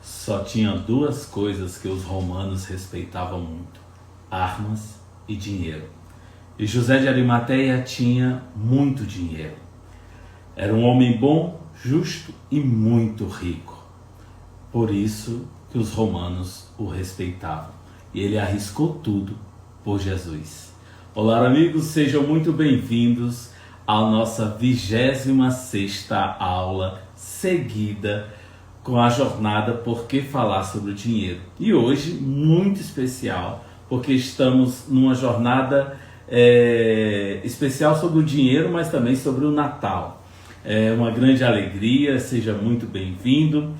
Só tinha duas coisas que os romanos respeitavam muito: armas e dinheiro. E José de Arimateia tinha muito dinheiro. Era um homem bom, justo e muito rico. Por isso que os romanos o respeitavam. E ele arriscou tudo por Jesus. Olá, amigos, sejam muito bem-vindos à nossa 26ª aula seguida com a jornada Por que Falar sobre o Dinheiro. E hoje, muito especial, porque estamos numa jornada especial sobre o dinheiro, mas também sobre o Natal. É uma grande alegria, seja muito bem-vindo.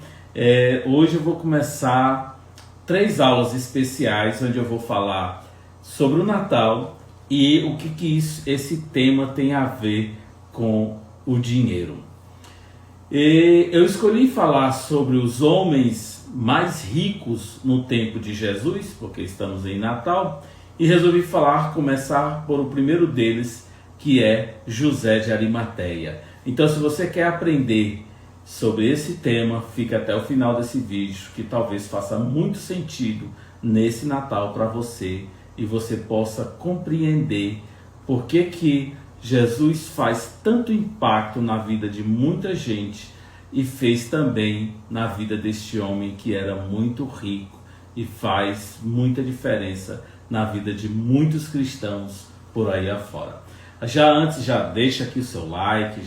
Hoje eu vou começar 3 aulas especiais, onde eu vou falar sobre o Natal e o que esse tema tem a ver com o dinheiro. Eu escolhi falar sobre os homens mais ricos no tempo de Jesus, porque estamos em Natal, e resolvi começar por o primeiro deles, que é José de Arimateia. Então, se você quer aprender sobre esse tema, fica até o final desse vídeo, que talvez faça muito sentido nesse Natal para você, e você possa compreender por que Jesus faz tanto impacto na vida de muita gente e fez também na vida deste homem que era muito rico e faz muita diferença na vida de muitos cristãos por aí afora. Já deixa aqui o seu like,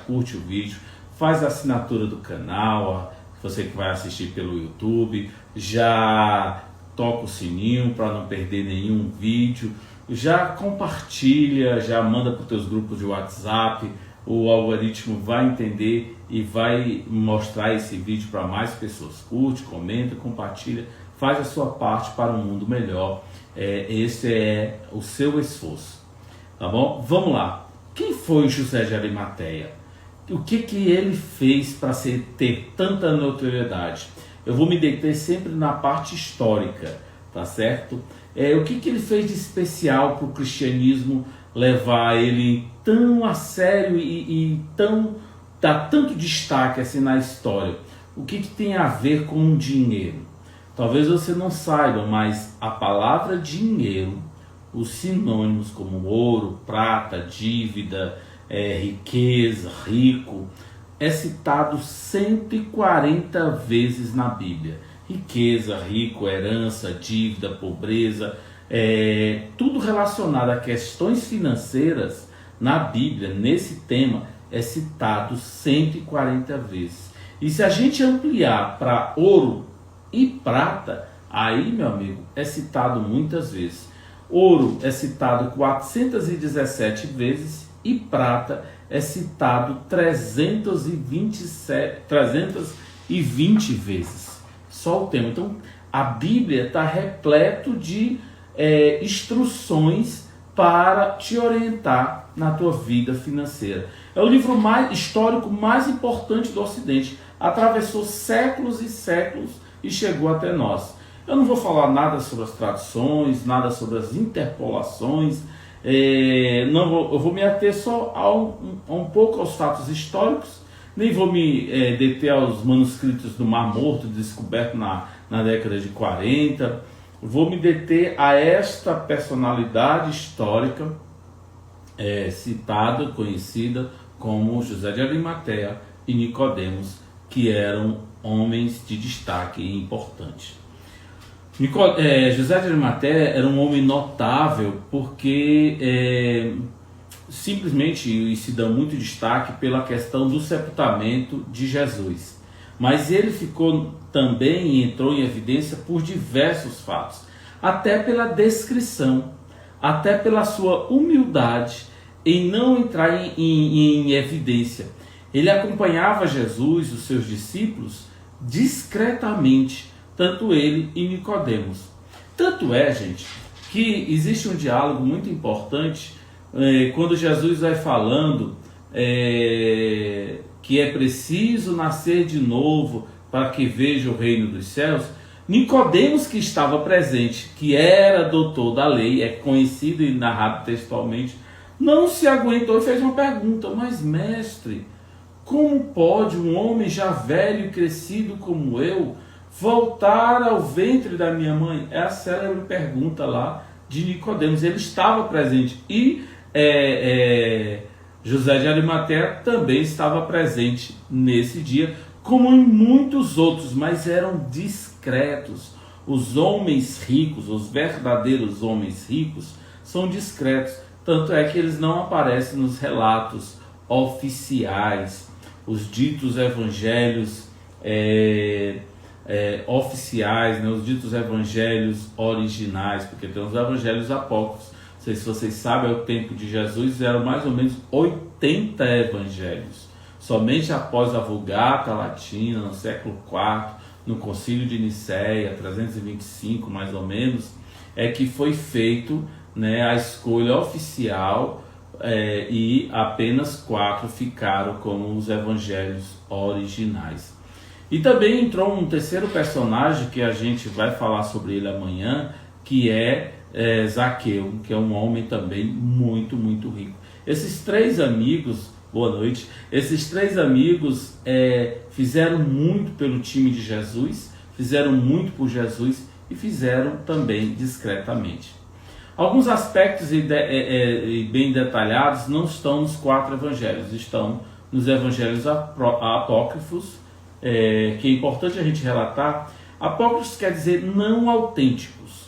curte o vídeo, faz a assinatura do canal, você que vai assistir pelo YouTube, já toca o sininho para não perder nenhum vídeo, já compartilha, já manda para os teus grupos de WhatsApp, o algoritmo vai entender e vai mostrar esse vídeo para mais pessoas. Curte, comenta, compartilha, faz a sua parte para um mundo melhor. Esse é o seu esforço, tá bom? Vamos lá. Quem foi José de Arimateia? O que ele fez para ter tanta notoriedade? Eu vou me deter sempre na parte histórica, tá certo? O que ele fez de especial para o cristianismo levar ele tão a sério e dar tanto destaque assim na história? O que tem a ver com o dinheiro? Talvez você não saiba, mas a palavra dinheiro, os sinônimos como ouro, prata, dívida, riqueza, rico, é citado 140 vezes na Bíblia. Riqueza, rico, herança, dívida, pobreza, tudo relacionado a questões financeiras na Bíblia, nesse tema, é citado 140 vezes. E se a gente ampliar para ouro e prata, aí, meu amigo, é citado muitas vezes. Ouro é citado 417 vezes e prata é citado 320 vezes. Só o tema. Então, a Bíblia está repleto de instruções para te orientar na tua vida financeira. É o livro histórico mais importante do Ocidente. Atravessou séculos e séculos e chegou até nós. Eu não vou falar nada sobre as traduções, nada sobre as interpolações. Eu vou me ater só um pouco aos fatos históricos. Nem vou me deter aos manuscritos do Mar Morto, descoberto na década de 40. Vou me deter a esta personalidade histórica citada, conhecida como José de Arimateia e Nicodemos, que eram homens de destaque e importante. José de Arimateia era um homem notável porque simplesmente se dá muito destaque pela questão do sepultamento de Jesus. Mas ele também entrou em evidência por diversos fatos, até pela descrição, até pela sua humildade em não entrar em evidência. Ele acompanhava Jesus, os seus discípulos, discretamente, tanto ele e Nicodemos. Tanto gente, que existe um diálogo muito importante quando Jesus vai falando que é preciso nascer de novo para que veja o reino dos céus. Nicodemos, que estava presente, que era doutor da lei, é conhecido e narrado textualmente, não se aguentou e fez uma pergunta: mas mestre, como pode um homem já velho e crescido como eu voltar ao ventre da minha mãe? É a célebre pergunta lá de Nicodemos. Ele estava presente e José de Arimateia também estava presente nesse dia, como em muitos outros, mas eram discretos. Os homens ricos, os verdadeiros homens ricos, são discretos. Tanto é que eles não aparecem nos relatos oficiais, os ditos evangelhos oficiais, né? Os ditos evangelhos originais, porque tem os evangelhos apócrifos. Não sei se vocês sabem, ao tempo de Jesus eram mais ou menos 80 evangelhos. Somente após a Vulgata Latina, no século IV, no Concílio de Nicéia, 325 mais ou menos, é que foi feito, né, a escolha oficial, e apenas 4 ficaram como os evangelhos originais. E também entrou um terceiro personagem que a gente vai falar sobre ele amanhã, que é Zaqueu, que é um homem também muito, muito rico. Esses 3 amigos, boa noite, esses 3 amigos fizeram muito pelo time de Jesus, fizeram muito por Jesus e fizeram também discretamente. Alguns aspectos bem detalhados não estão nos 4 evangelhos, estão nos evangelhos apócrifos, que é importante a gente relatar. Apócrifos quer dizer não autênticos,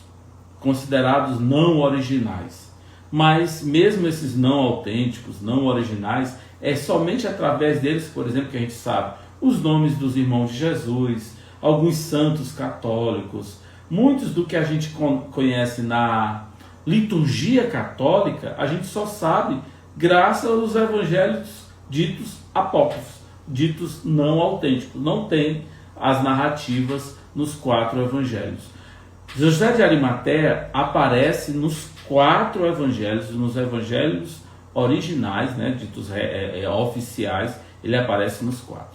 considerados não originais. Mas mesmo esses não autênticos, não originais, é somente através deles, por exemplo, que a gente sabe os nomes dos irmãos de Jesus, alguns santos católicos, muitos do que a gente conhece na liturgia católica, a gente só sabe graças aos evangelhos ditos apócrifos, ditos não autênticos. Não tem as narrativas nos 4 evangelhos. José de Arimateia aparece nos 4 evangelhos, nos evangelhos originais, né, ditos oficiais, ele aparece nos 4.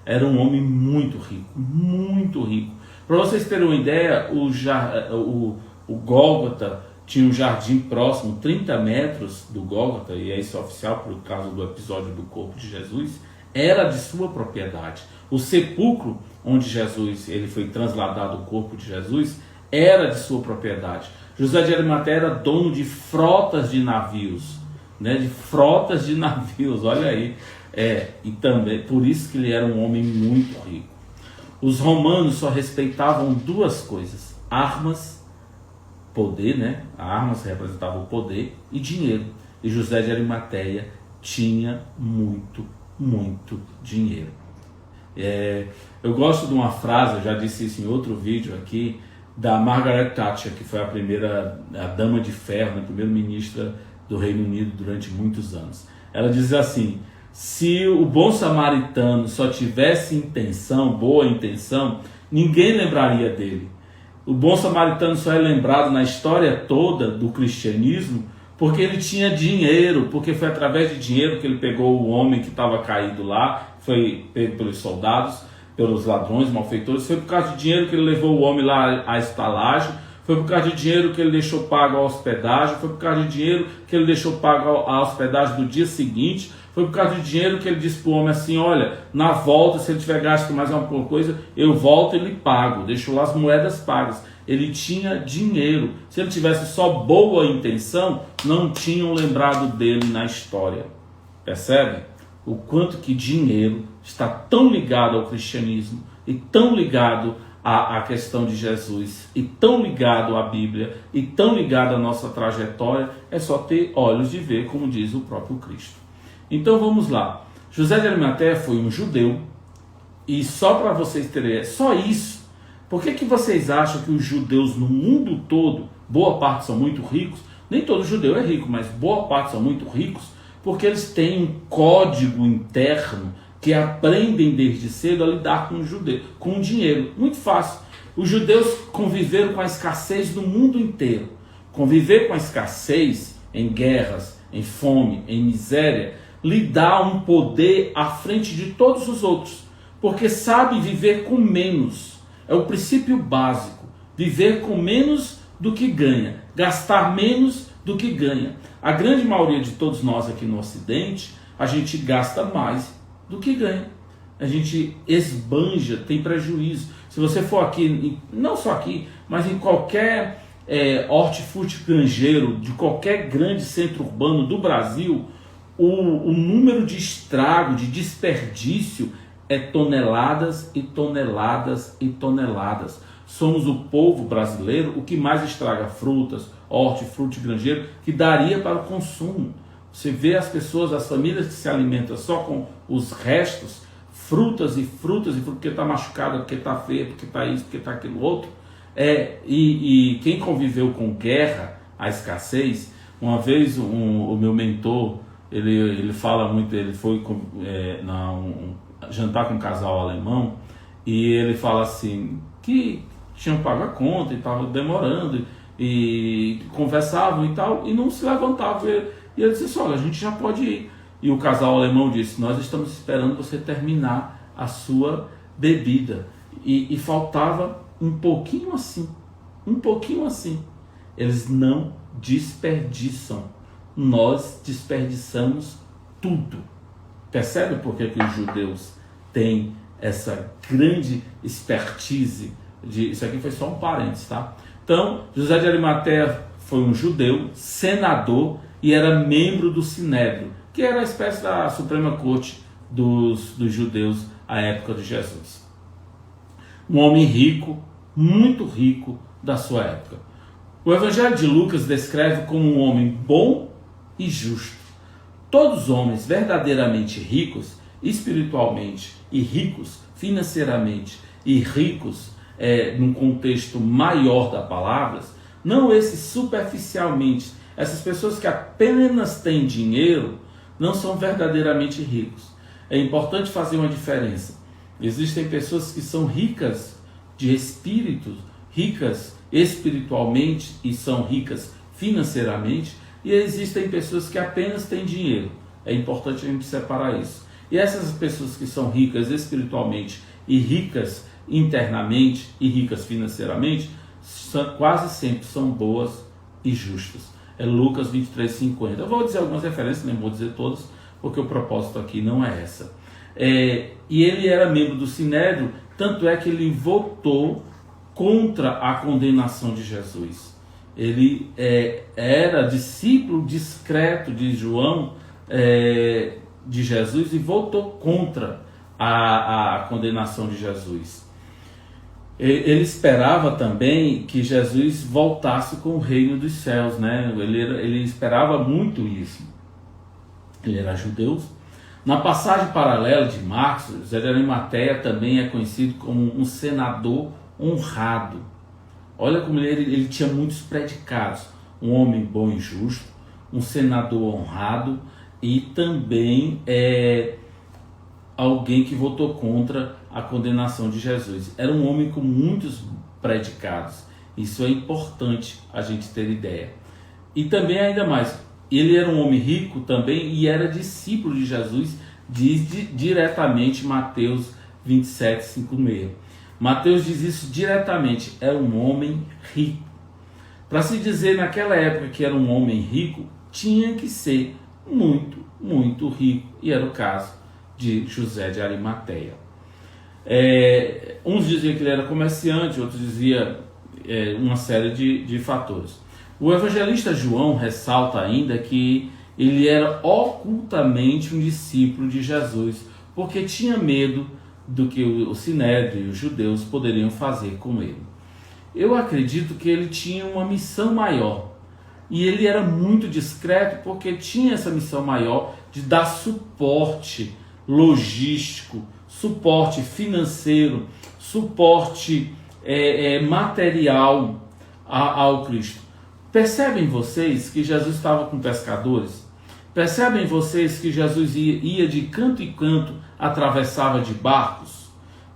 Era um homem muito rico, muito rico. Para vocês terem uma ideia, o Gólgota tinha um jardim próximo, 30 metros do Gólgota, e é isso oficial por causa do episódio do corpo de Jesus, era de sua propriedade. O sepulcro onde ele foi trasladado, o corpo de Jesus, era de sua propriedade. José de Arimateia era dono de frotas de navios, né, de frotas de navios, olha aí. E também, por isso que ele era um homem muito rico. Os romanos só respeitavam 2 coisas: armas, poder, né? Armas representavam o poder, e dinheiro. E José de Arimateia tinha muito, muito dinheiro. Eu gosto de uma frase, eu já disse isso em outro vídeo aqui, da Margaret Thatcher, que foi a dama de ferro, a primeira-ministra do Reino Unido durante muitos anos. Ela diz assim: se o bom samaritano só tivesse boa intenção, ninguém lembraria dele. O bom samaritano só é lembrado na história toda do cristianismo porque ele tinha dinheiro, porque foi através de dinheiro que ele pegou o homem que estava caído lá, foi pego pelos soldados, pelos ladrões, malfeitores. Foi por causa de dinheiro que ele levou o homem lá à estalagem, foi por causa de dinheiro que ele deixou pago a hospedagem, foi por causa de dinheiro que ele deixou pago a hospedagem do dia seguinte, foi por causa de dinheiro que ele disse para o homem assim: olha, na volta, se ele tiver gasto mais alguma coisa, eu volto e lhe pago. Deixou lá as moedas pagas. Ele tinha dinheiro. Se ele tivesse só boa intenção, não tinham lembrado dele na história. Percebe? O quanto que dinheiro está tão ligado ao cristianismo e tão ligado à questão de Jesus e tão ligado à Bíblia e tão ligado à nossa trajetória. É só ter olhos de ver, como diz o próprio Cristo. Então vamos lá. José de Arimateia foi um judeu, e só para vocês terem, só isso. Por que vocês acham que os judeus no mundo todo, boa parte são muito ricos? Nem todo judeu é rico, mas boa parte são muito ricos, porque eles têm um código interno que aprendem desde cedo a lidar com o dinheiro. Muito fácil. Os judeus conviveram com a escassez no mundo inteiro. Conviver com a escassez em guerras, em fome, em miséria, lhe dá um poder à frente de todos os outros, porque sabe viver com menos. É o princípio básico: viver com menos do que ganha, gastar menos do que ganha. A grande maioria de todos nós aqui no Ocidente, a gente gasta mais do que ganha. A gente esbanja, tem prejuízo. Se você for aqui, não só aqui, mas em qualquer hortifruti granjeiro de qualquer grande centro urbano do Brasil, o número de estrago, de desperdício é toneladas e toneladas e toneladas. Somos o povo brasileiro o que mais estraga frutas, hortifruti granjeiro, que daria para o consumo. Você vê as pessoas, as famílias que se alimentam só com os restos, frutas e frutas, e porque está machucada, porque está feia, porque está isso, porque está aquilo outro. E quem conviveu com guerra, a escassez, uma vez o meu mentor, ele fala muito, ele foi jantar com um casal alemão, e ele fala assim, que tinham pago a conta e estava demorando, e conversavam e tal, e não se levantavam. E ele disse assim, olha, a gente já pode ir. E o casal alemão disse, nós estamos esperando você terminar a sua bebida. E faltava um pouquinho assim. Eles não desperdiçam. Nós desperdiçamos tudo. Percebe por que os judeus têm essa grande expertise? Isso aqui foi só um parênteses, tá? Então, José de Arimateia foi um judeu, senador, e era membro do Sinédrio, que era a espécie da Suprema Corte dos judeus à época de Jesus. Um homem rico, muito rico da sua época. O Evangelho de Lucas descreve como um homem bom e justo. Todos os homens verdadeiramente ricos, espiritualmente, e ricos financeiramente, e ricos num contexto maior da palavra, não esses superficialmente, essas pessoas que apenas têm dinheiro, não são verdadeiramente ricos. É importante fazer uma diferença. Existem pessoas que são ricas de espírito, ricas espiritualmente e são ricas financeiramente, e existem pessoas que apenas têm dinheiro. É importante a gente separar isso. E essas pessoas que são ricas espiritualmente e ricas internamente e ricas financeiramente, quase sempre são boas e justas. É Lucas 23:50. Eu vou dizer algumas referências, nem vou dizer todas, porque o propósito aqui não é essa. E ele era membro do Sinédrio, tanto é que ele votou contra a condenação de Jesus. Ele era discípulo discreto de João, de Jesus, e votou contra a condenação de Jesus. Ele esperava também que Jesus voltasse com o reino dos céus, né? Ele esperava muito isso. Ele era judeu. Na passagem paralela de Marcos, José de Arimateia também é conhecido como um senador honrado. Olha como ele tinha muitos predicados. Um homem bom e justo, um senador honrado e também alguém que votou contra a condenação de Jesus. Era um homem com muitos predicados. Isso é importante a gente ter ideia. E também ainda mais, ele era um homem rico também e era discípulo de Jesus, diz diretamente Mateus 27:5-6. Mateus diz isso diretamente, era um homem rico. Para se dizer naquela época que era um homem rico, tinha que ser muito, muito rico. E era o caso de José de Arimateia. Uns diziam que ele era comerciante, outros diziam uma série de fatores. O evangelista João ressalta ainda que ele era ocultamente um discípulo de Jesus, porque tinha medo do que o Sinédrio e os judeus poderiam fazer com ele. Eu acredito que ele tinha uma missão maior, e ele era muito discreto porque tinha essa missão maior de dar suporte logístico, suporte financeiro, suporte material ao Cristo. Percebem vocês que Jesus estava com pescadores? Percebem vocês que Jesus ia de canto em canto, atravessava de barcos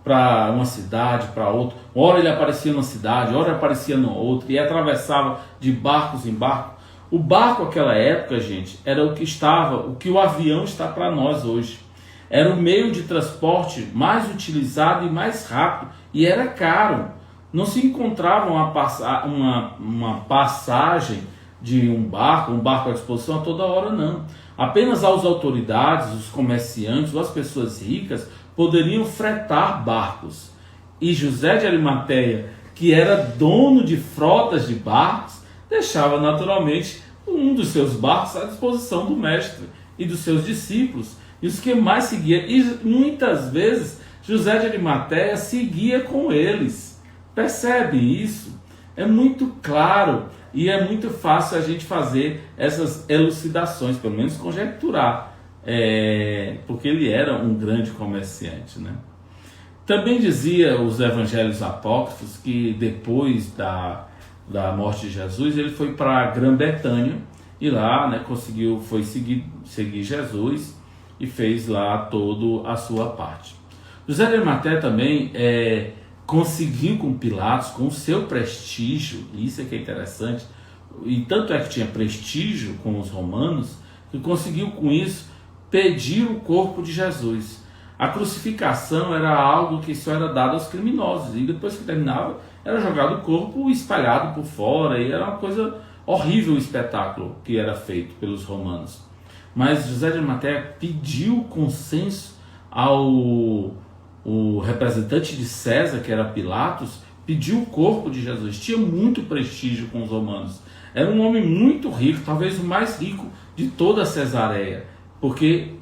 para uma cidade, para outra. Ora ele aparecia numa cidade, ora aparecia na outra, e atravessava de barcos em barco. O barco naquela época, gente, era o que o avião está para nós hoje. Era o meio de transporte mais utilizado e mais rápido, e era caro. Não se encontrava uma passagem de um barco à disposição a toda hora, não. Apenas as autoridades, os comerciantes ou as pessoas ricas poderiam fretar barcos. e José de Arimateia, que era dono de frotas de barcos, deixava naturalmente um dos seus barcos à disposição do mestre e dos seus discípulos, e os que mais seguiam. E muitas vezes José de Arimateia seguia com eles. Percebe isso? É muito claro e é muito fácil a gente fazer essas elucidações, pelo menos conjecturar, porque ele era um grande comerciante, né? Também dizia os evangelhos apócrifos que depois da morte de Jesus, ele foi para a Grã-Bretanha e lá, né, foi seguir Jesus e fez lá toda a sua parte. José de Arimateia também conseguiu com Pilatos, com o seu prestígio, e isso é que é interessante, e tanto é que tinha prestígio com os romanos, que conseguiu com isso pedir o corpo de Jesus. A crucificação era algo que só era dado aos criminosos, e depois que terminava, era jogado o corpo espalhado por fora, e era uma coisa horrível o espetáculo que era feito pelos romanos. Mas José de Arimateia pediu consenso o representante de César, que era Pilatos, pediu o corpo de Jesus. Tinha muito prestígio com os romanos. Era um homem muito rico, talvez o mais rico de toda a Cesareia, porque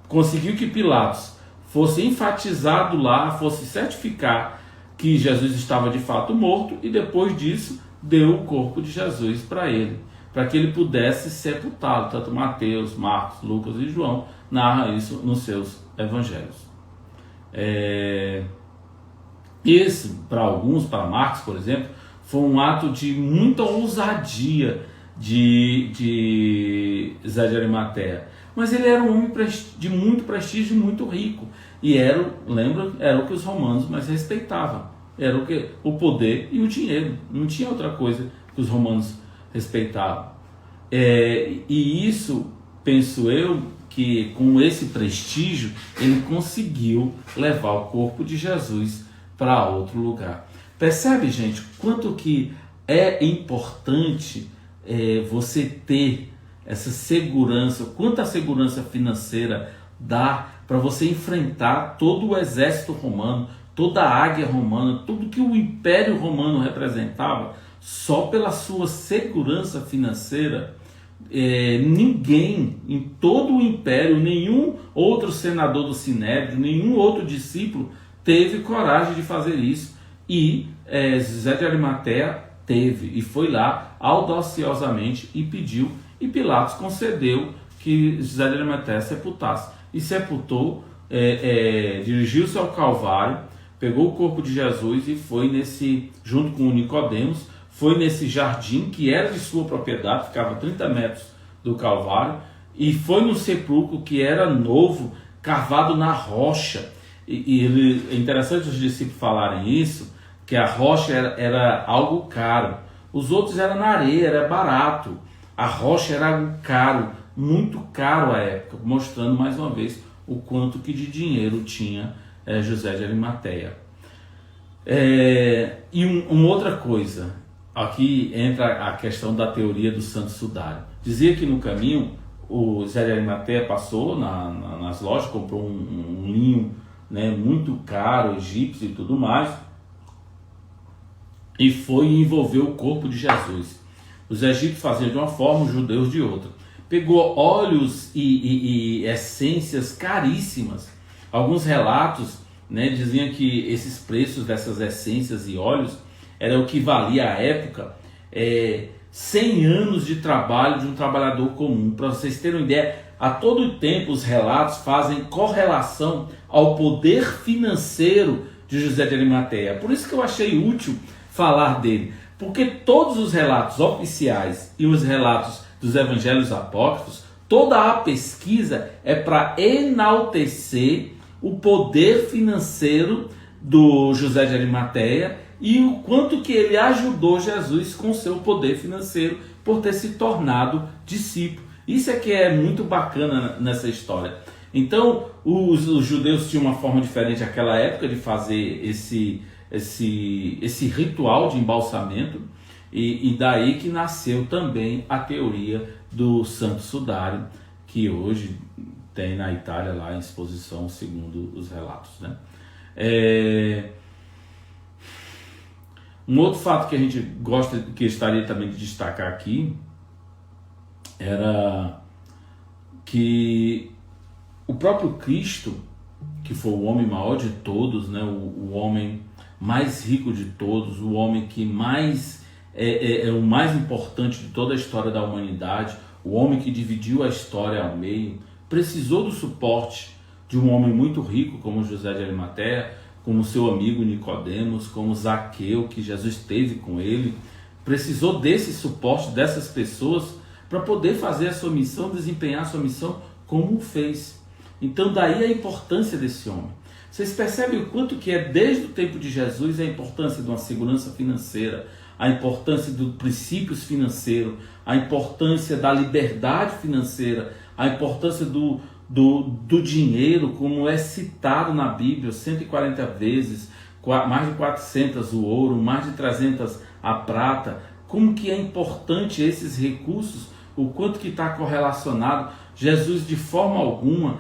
conseguiu que Pilatos fosse enfatizado lá, fosse certificar que Jesus estava de fato morto, e depois disso deu o corpo de Jesus para ele, para que ele pudesse sepultá-lo. Tanto Mateus, Marcos, Lucas e João narram isso nos seus evangelhos. Esse, para alguns, para Marcos, por exemplo, foi um ato de muita ousadia de José de Arimateia. Mas ele era um homem de muito prestígio e muito rico. E era o que os romanos mais respeitavam. Era o poder e o dinheiro. Não tinha outra coisa que os romanos respeitavam. E isso, penso eu, que com esse prestígio ele conseguiu levar o corpo de Jesus para outro lugar. Percebe, gente, quanto que é importante você ter essa segurança, quanta segurança financeira dá para você enfrentar todo o exército romano, toda a águia romana, tudo que o Império Romano representava. Só pela sua segurança financeira, ninguém em todo o Império, nenhum outro senador do Sinédrio, nenhum outro discípulo teve coragem de fazer isso. E José de Arimateia teve, e foi lá audaciosamente e pediu, e Pilatos concedeu que José de Arimateia sepultasse. E sepultou, dirigiu-se ao Calvário, pegou o corpo de Jesus e foi junto com Nicodemos, foi nesse jardim que era de sua propriedade, ficava a 30 metros do Calvário, e foi no sepulcro que era novo, cavado na rocha. É interessante os discípulos falarem isso, que a rocha era algo caro. Os outros eram na areia, era barato. A rocha era algo caro, muito caro à época, mostrando mais uma vez o quanto que de dinheiro tinha José de Arimateia. E uma outra coisa, aqui entra a questão da teoria do santo sudário. Dizia que no caminho o José de Arimateia passou nas lojas, comprou um linho, né, muito caro, egípcio e tudo mais, e foi envolver o corpo de Jesus. Os egípcios faziam de uma forma, os judeus de outra. Pegou óleos e essências caríssimas. Alguns relatos, né, diziam que esses preços dessas essências e óleos era o que valia à época 100 anos de trabalho de um trabalhador comum. Para vocês terem uma ideia, a todo tempo os relatos fazem correlação ao poder financeiro de José de Arimateia. Por isso que eu achei útil falar dele, porque todos os relatos oficiais e os relatos dos evangelhos apócrifos, toda a pesquisa é para enaltecer o poder financeiro do José de Arimateia e o quanto que ele ajudou Jesus com seu poder financeiro por ter se tornado discípulo. Isso é que é muito bacana nessa história. Então, os judeus tinham uma forma diferente naquela época de fazer esse ritual de embalsamento, e daí que nasceu também a teoria do santo sudário, que hoje tem na Itália lá em exposição, segundo os relatos, né? Um outro fato que a gente gosta, que estaria também de destacar aqui, era que o próprio Cristo, que foi o homem maior de todos, né, o homem mais rico de todos, o homem que mais é o mais importante de toda a história da humanidade, o homem que dividiu a história ao meio, precisou do suporte de um homem muito rico como José de Arimateia, como seu amigo Nicodemos, como Zaqueu, que Jesus teve com ele. Precisou desse suporte dessas pessoas para poder fazer a sua missão, desempenhar a sua missão como fez. Então daí a importância desse homem. Vocês percebem o quanto que é desde o tempo de Jesus a importância de uma segurança financeira, a importância dos princípios financeiros, a importância da liberdade financeira, a importância do dinheiro, como é citado na Bíblia 140 vezes, mais de 400 o ouro, mais de 300 a prata, como que é importante esses recursos, o quanto que está correlacionado. Jesus de forma alguma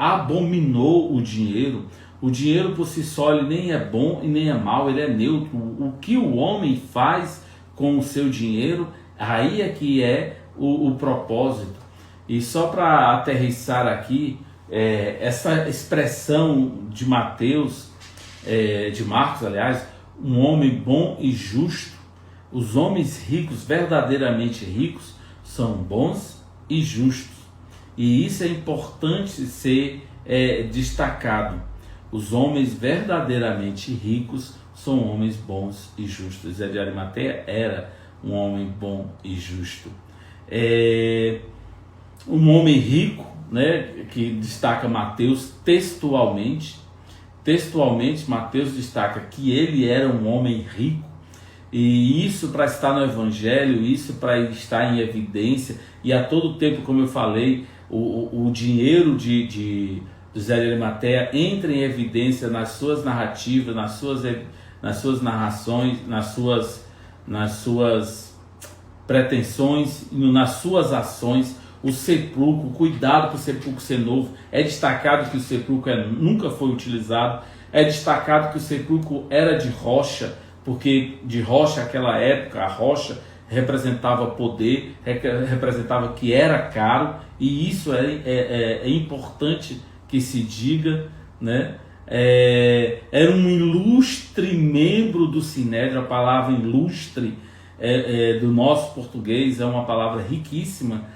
abominou o dinheiro. O dinheiro por si só ele nem é bom e nem é mau, ele é neutro. O que o homem faz com o seu dinheiro, aí é que é o propósito. E só para aterrissar aqui, essa expressão de Mateus, de Marcos, aliás, um homem bom e justo, os homens ricos, verdadeiramente ricos, são bons e justos. E isso é importante ser destacado. Os homens verdadeiramente ricos são homens bons e justos. José de Arimateia era um homem bom e justo. Um homem rico, né, que destaca Mateus textualmente. Textualmente, Mateus destaca que ele era um homem rico. E isso para estar no Evangelho, isso para estar em evidência. E a todo tempo, como eu falei, o dinheiro de José de Arimateia entra em evidência nas suas narrativas, nas suas narrações, nas suas pretensões, nas suas ações. O sepulcro, cuidado para o sepulcro ser novo. É destacado que o sepulcro nunca foi utilizado. É destacado que o sepulcro era de rocha, porque de rocha naquela época, a rocha representava poder, representava que era caro, e isso é importante que se diga, né? Era um ilustre membro do Sinédrio. A palavra ilustre do nosso português é uma palavra riquíssima,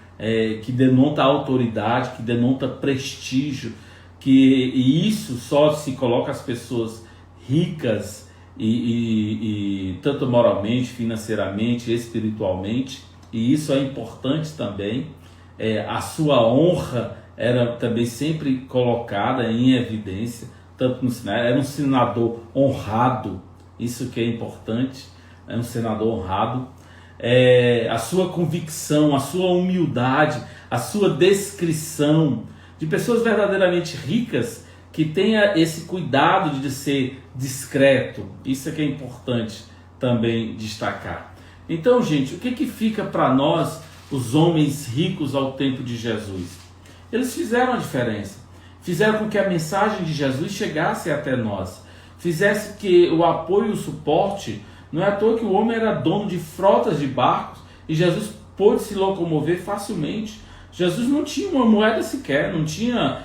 que denota autoridade, que denota prestígio, e isso só se coloca as pessoas ricas e tanto moralmente, financeiramente, espiritualmente, e isso é importante também. A sua honra era também sempre colocada em evidência, tanto no Sinédrio. Era um senador honrado, isso que é importante, é um senador honrado. A sua convicção, a sua humildade, a sua descrição de pessoas verdadeiramente ricas que tenha esse cuidado de ser discreto. Isso é que é importante também destacar. Então, gente, o que fica para nós, os homens ricos ao tempo de Jesus? Eles fizeram a diferença, fizeram com que a mensagem de Jesus chegasse até nós, fizesse que o apoio e o suporte. Não é à toa que o homem era dono de frotas de barcos e Jesus pôde se locomover facilmente. Jesus não tinha uma moeda sequer, não tinha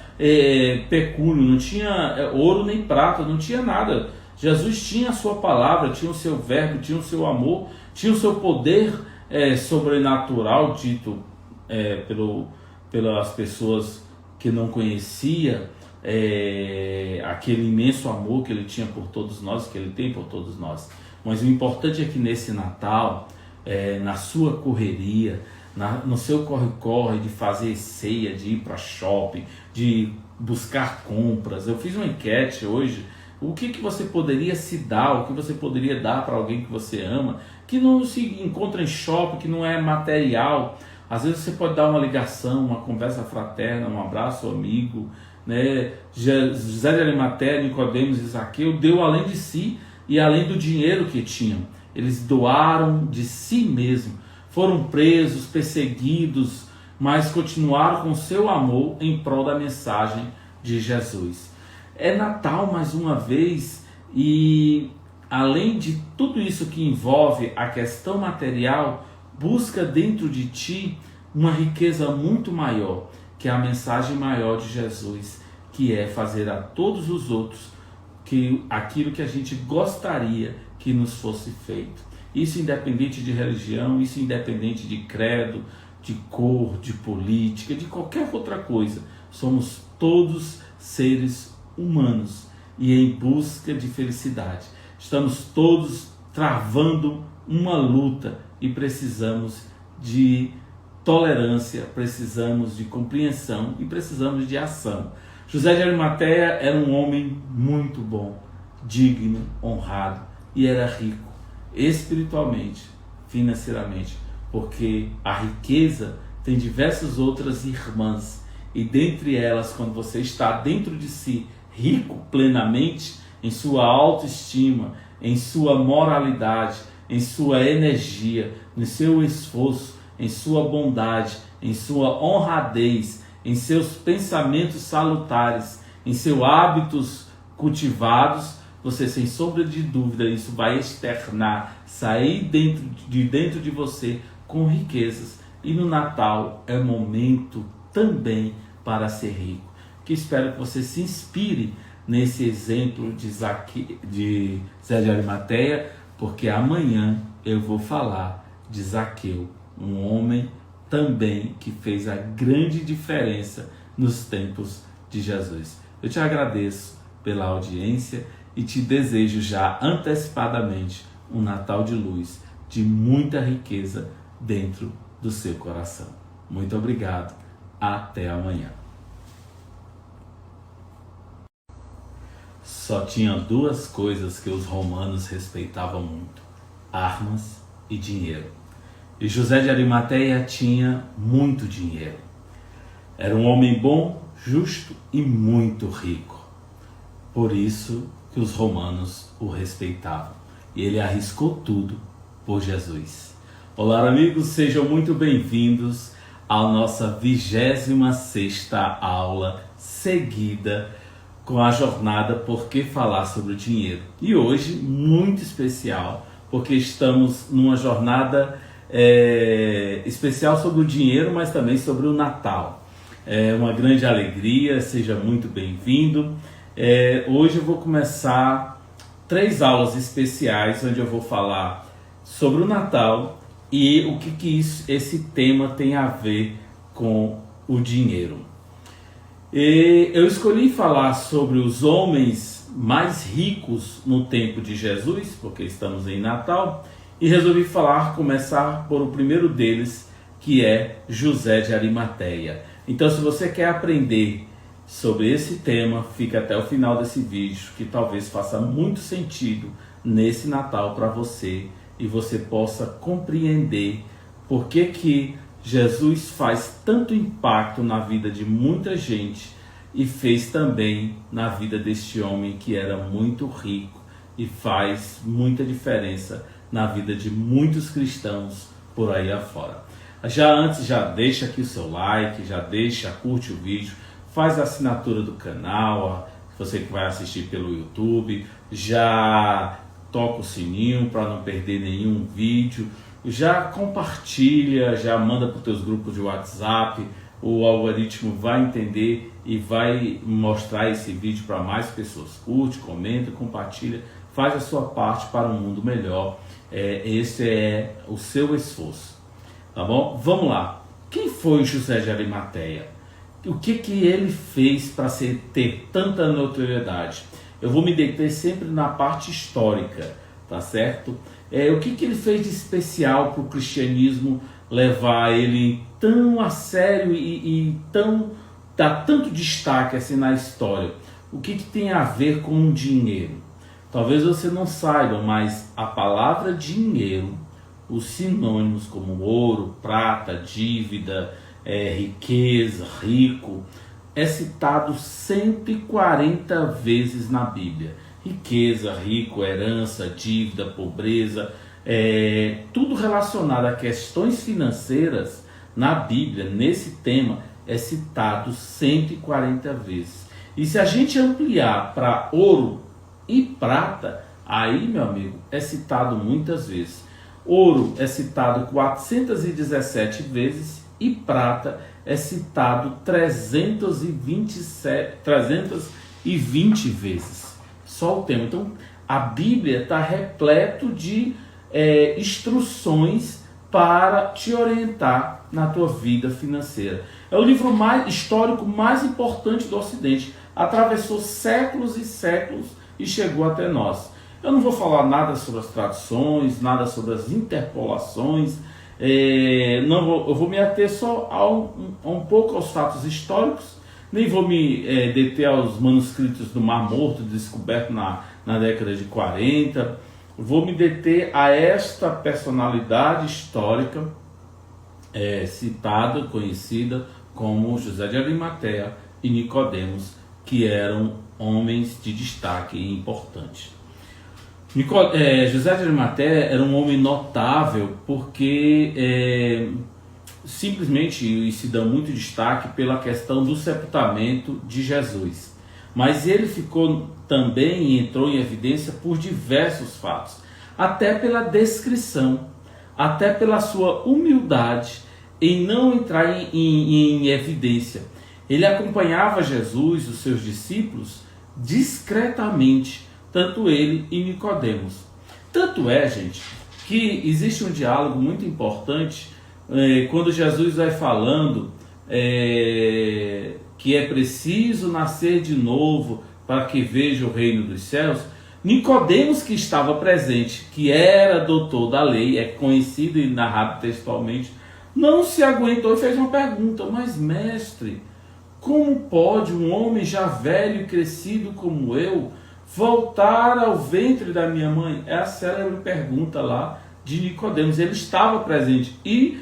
pecúlio, não tinha ouro nem prata, não tinha nada. Jesus tinha a sua palavra, tinha o seu verbo, tinha o seu amor, tinha o seu poder sobrenatural, dito pelas pessoas que não conheciam aquele imenso amor que ele tinha por todos nós, que ele tem por todos nós. Mas o importante é que nesse Natal, na sua correria, no seu corre-corre de fazer ceia, de ir para shopping, de buscar compras, eu fiz uma enquete hoje, o que você poderia se dar, o que você poderia dar para alguém que você ama, que não se encontra em shopping, que não é material. Às vezes você pode dar uma ligação, uma conversa fraterna, um abraço ao amigo, né? José de Arimateia, Nicodemos e Zaqueu deu além de si e além do dinheiro que tinham. Eles doaram de si mesmo. Foram presos, perseguidos, mas continuaram com seu amor em prol da mensagem de Jesus. É Natal mais uma vez e além de tudo isso que envolve a questão material, busca dentro de ti uma riqueza muito maior, que é a mensagem maior de Jesus, que é fazer a todos os outros aquilo que a gente gostaria que nos fosse feito. Isso independente de religião, isso independente de credo, de cor, de política, de qualquer outra coisa. Somos todos seres humanos e em busca de felicidade. Estamos todos travando uma luta e precisamos de tolerância, precisamos de compreensão e precisamos de ação. José de Arimateia era um homem muito bom, digno, honrado e era rico espiritualmente, financeiramente, porque a riqueza tem diversas outras irmãs e dentre elas, quando você está dentro de si rico plenamente em sua autoestima, em sua moralidade, em sua energia, no seu esforço, em sua bondade, em sua honradez, em seus pensamentos salutares, em seus hábitos cultivados, você sem sombra de dúvida, isso vai externar, sair dentro de você com riquezas. E no Natal é momento também para ser rico. Que espero que você se inspire nesse exemplo de Zé de Arimateia, porque amanhã eu vou falar de Zaqueu, um homem também que fez a grande diferença nos tempos de Jesus. Eu te agradeço pela audiência e te desejo já antecipadamente um Natal de luz, de muita riqueza dentro do seu coração. Muito obrigado. Até amanhã. Só tinha duas coisas que os romanos respeitavam muito: armas e dinheiro. E José de Arimateia tinha muito dinheiro. Era um homem bom, justo e muito rico. Por isso que os romanos o respeitavam. E ele arriscou tudo por Jesus. Olá, amigos, sejam muito bem-vindos à nossa 26ª aula seguida com a jornada Por que Falar sobre o Dinheiro. E hoje, muito especial, porque estamos numa jornada especial sobre o dinheiro, mas também sobre o Natal. É uma grande alegria, seja muito bem-vindo. Hoje eu vou começar 3 aulas especiais, onde eu vou falar sobre o Natal e o que esse tema tem a ver com o dinheiro. Eu escolhi falar sobre os homens mais ricos no tempo de Jesus, porque estamos em Natal, e resolvi começar por o primeiro deles, que é José de Arimateia. Então, se você quer aprender sobre esse tema, fica até o final desse vídeo, que talvez faça muito sentido nesse Natal para você e você possa compreender por que Jesus faz tanto impacto na vida de muita gente e fez também na vida deste homem que era muito rico e faz muita diferença na vida de muitos cristãos por aí afora. Já deixa aqui o seu like, curte o vídeo, faz a assinatura do canal, você que vai assistir pelo YouTube, já toca o sininho para não perder nenhum vídeo, já compartilha, já manda para os teus grupos de WhatsApp, o algoritmo vai entender e vai mostrar esse vídeo para mais pessoas. Curte, comenta, compartilha, faz a sua parte para um mundo melhor. Esse é o seu esforço, tá bom? Vamos lá. Quem foi José de Arimateia? O que ele fez para ter tanta notoriedade? Eu vou me deter sempre na parte histórica, tá certo? O que ele fez de especial para o cristianismo levar ele tão a sério e dar tanto destaque assim na história? O que tem a ver com o dinheiro? Talvez você não saiba, mas a palavra dinheiro, os sinônimos como ouro, prata, dívida, riqueza, rico, é citado 140 vezes na Bíblia. Riqueza, rico, herança, dívida, pobreza, tudo relacionado a questões financeiras na Bíblia, nesse tema, é citado 140 vezes. E se a gente ampliar para ouro e prata, Aí, meu amigo, é citado muitas vezes. Ouro é citado 417 vezes e prata é citado 320 vezes. Só o tema. Então, a Bíblia está repleto de instruções para te orientar na tua vida financeira. É o livro histórico mais importante do Ocidente. Atravessou séculos e séculos e chegou até nós. Eu não vou falar nada sobre as traduções, nada sobre as interpolações. Eu vou me ater só a um pouco aos fatos históricos. Nem vou me deter aos manuscritos do Mar Morto, descoberto na década de 40. Vou me deter a esta personalidade histórica citada, conhecida como José de Arimateia e Nicodemos, que eram homens de destaque e importantes. José de Arimateia era um homem notável porque simplesmente se dá muito destaque pela questão do sepultamento de Jesus. Mas ele ficou também e entrou em evidência por diversos fatos, até pela descrição, até pela sua humildade em não entrar em evidência. Ele acompanhava Jesus, os seus discípulos, discretamente, tanto ele e Nicodemos. Tanto é, gente, que existe um diálogo muito importante quando Jesus vai falando que é preciso nascer de novo para que veja o reino dos céus. Nicodemos, que estava presente, que era doutor da lei, é conhecido e narrado textualmente, não se aguentou e fez uma pergunta: mas mestre, como pode um homem já velho e crescido como eu voltar ao ventre da minha mãe? É a célebre pergunta lá de Nicodemos. Ele estava presente e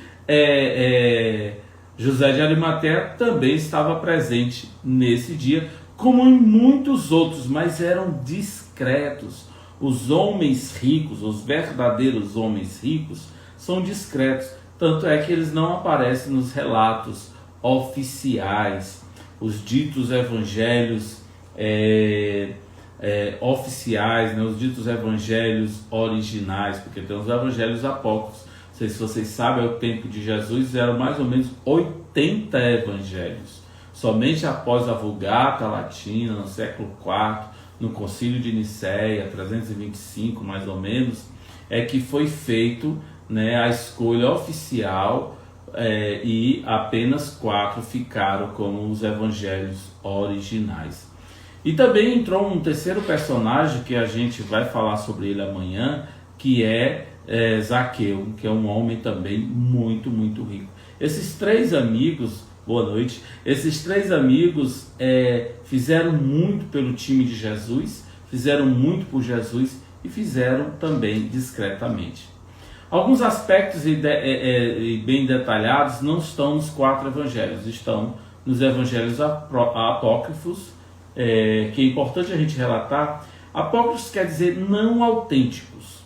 José de Arimateia também estava presente nesse dia, como em muitos outros, mas eram discretos. Os homens ricos, os verdadeiros homens ricos, são discretos. Tanto é que eles não aparecem nos relatos oficiais, os ditos evangelhos oficiais, né? Os ditos evangelhos originais, porque tem os evangelhos apócrifos. Não sei se vocês sabem, ao tempo de Jesus eram mais ou menos 80 evangelhos. Somente após a Vulgata Latina, no século IV, no Concílio de Nicéia, 325 mais ou menos, é que foi feito, né, a escolha oficial, e apenas 4 ficaram como os evangelhos originais. E também entrou um terceiro personagem que a gente vai falar sobre ele amanhã, que é Zaqueu, que é um homem também muito, muito rico. Esses 3 amigos, boa noite, esses 3 amigos fizeram muito pelo time de Jesus, fizeram muito por Jesus e fizeram também discretamente. Alguns aspectos bem detalhados não estão nos 4 evangelhos, estão nos evangelhos apócrifos, que é importante a gente relatar. Apócrifos quer dizer não autênticos,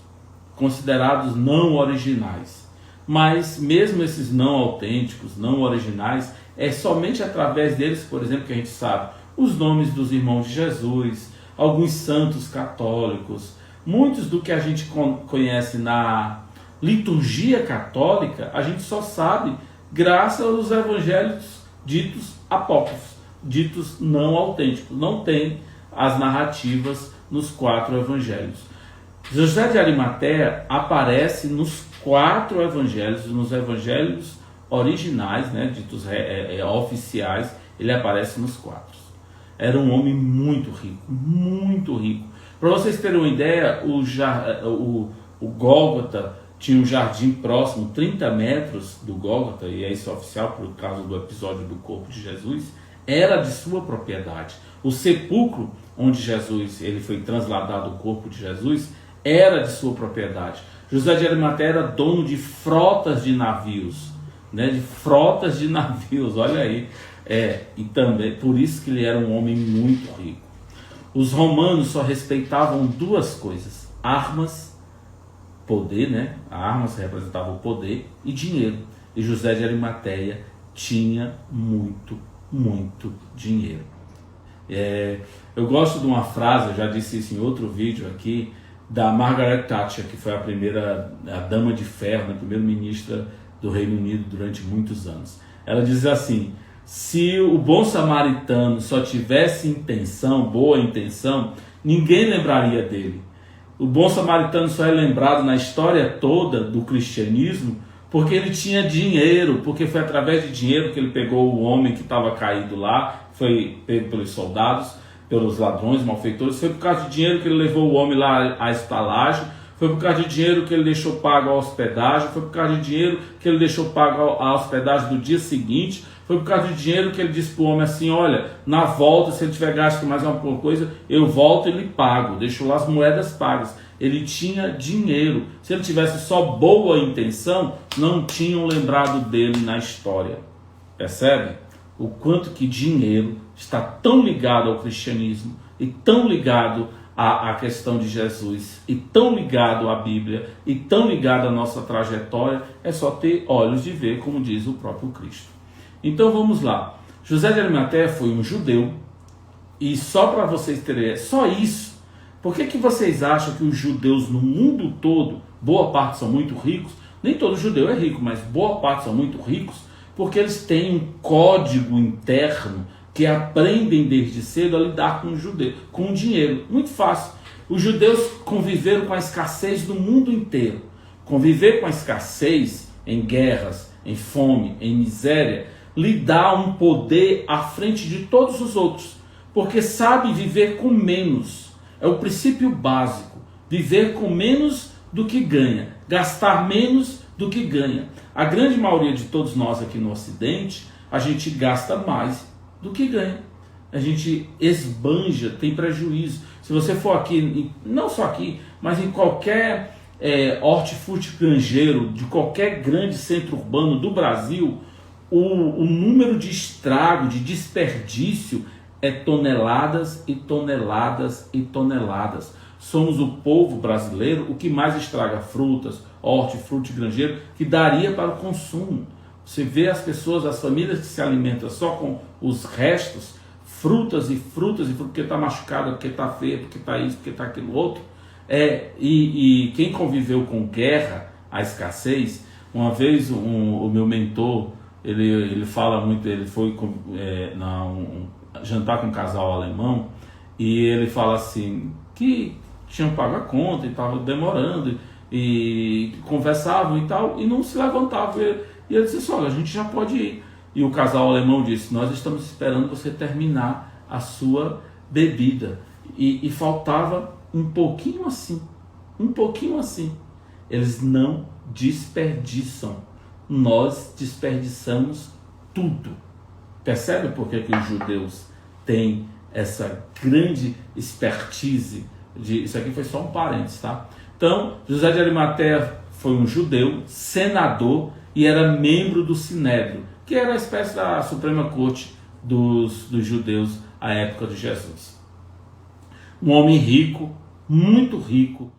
considerados não originais. Mas mesmo esses não autênticos, não originais, é somente através deles, por exemplo, que a gente sabe os nomes dos irmãos de Jesus, alguns santos católicos, muitos do que a gente conhece na liturgia católica, a gente só sabe graças aos evangelhos ditos apócrifos, ditos não autênticos. Não tem as narrativas nos 4 evangelhos. José de Arimateia aparece nos 4 evangelhos, nos evangelhos originais, né, ditos oficiais, ele aparece nos 4. Era um homem muito rico, muito rico. Para vocês terem uma ideia, o Gólgota tinha um jardim próximo, 30 metros do Gólgota, e é isso oficial por causa do episódio do corpo de Jesus, era de sua propriedade. O sepulcro onde Jesus ele foi trasladado, o corpo de Jesus, era de sua propriedade. José de Arimateia era dono de frotas de navios, né? De frotas de navios, olha aí. E também por isso que ele era um homem muito rico. Os romanos só respeitavam 2 coisas: armas, poder, né? Armas representavam o poder, e dinheiro. E José de Arimateia tinha muito, muito dinheiro. Eu gosto de uma frase, eu já disse isso em outro vídeo aqui, da Margaret Thatcher, que foi a dama de ferro, a primeira-ministra do Reino Unido durante muitos anos. Ela diz assim: se o bom samaritano só tivesse boa intenção, ninguém lembraria dele. O bom samaritano só é lembrado na história toda do cristianismo porque ele tinha dinheiro, porque foi através de dinheiro que ele pegou o homem que estava caído lá, foi pego pelos soldados, pelos ladrões, malfeitores. Foi por causa de dinheiro que ele levou o homem lá à estalagem, foi por causa de dinheiro que ele deixou pago a hospedagem, foi por causa de dinheiro que ele deixou pago a hospedagem do dia seguinte, foi por causa de dinheiro que ele disse para o homem assim: olha, na volta, se ele tiver gasto mais alguma coisa, eu volto e lhe pago, deixou lá as moedas pagas. Ele tinha dinheiro. Se ele tivesse só boa intenção, não tinham lembrado dele na história. Percebe? O quanto que dinheiro está tão ligado ao cristianismo e tão ligado à questão de Jesus e tão ligado à Bíblia e tão ligado à nossa trajetória. É só ter olhos de ver, como diz o próprio Cristo. Então vamos lá. José de Arimateia foi um judeu, e só para vocês terem só isso. Por que vocês acham que os judeus no mundo todo, boa parte são muito ricos? Nem todo judeu é rico, mas boa parte são muito ricos, porque eles têm um código interno que aprendem desde cedo a lidar com com o dinheiro. Muito fácil. Os judeus conviveram com a escassez do mundo inteiro. Conviver com a escassez em guerras, em fome, em miséria, lhe dá um poder à frente de todos os outros, porque sabe viver com menos. É o princípio básico. Viver com menos do que ganha. Gastar menos do que ganha. A grande maioria de todos nós aqui no Ocidente, a gente gasta mais do que ganha. A gente esbanja, tem prejuízo. Se você for aqui, não só aqui, mas em qualquer hortifruti granjeiro de qualquer grande centro urbano do Brasil, o número de estrago, de desperdício é toneladas e toneladas e toneladas. Somos o povo brasileiro o que mais estraga frutas, hortifruti granjeiro, que daria para o consumo. Você vê as pessoas, as famílias que se alimentam só com os restos, frutas e frutas, porque está machucada, porque está feia, porque está isso, porque está aquilo outro. E quem conviveu com guerra, a escassez, uma vez o meu mentor, ele fala muito, ele foi jantar com um casal alemão, e ele fala assim, que tinham pago a conta e estava demorando, e conversavam e tal, e não se levantavam. E ele disse assim: olha, a gente já pode ir. E o casal alemão disse: nós estamos esperando você terminar a sua bebida. E faltava um pouquinho assim. Eles não desperdiçam. Nós desperdiçamos tudo. Percebe por que os judeus têm essa grande expertise? Isso aqui foi só um parênteses, tá? Então, José de Arimateia foi um judeu, senador, e era membro do Sinédrio, que era a espécie da Suprema Corte dos judeus à época de Jesus. Um homem rico, muito rico,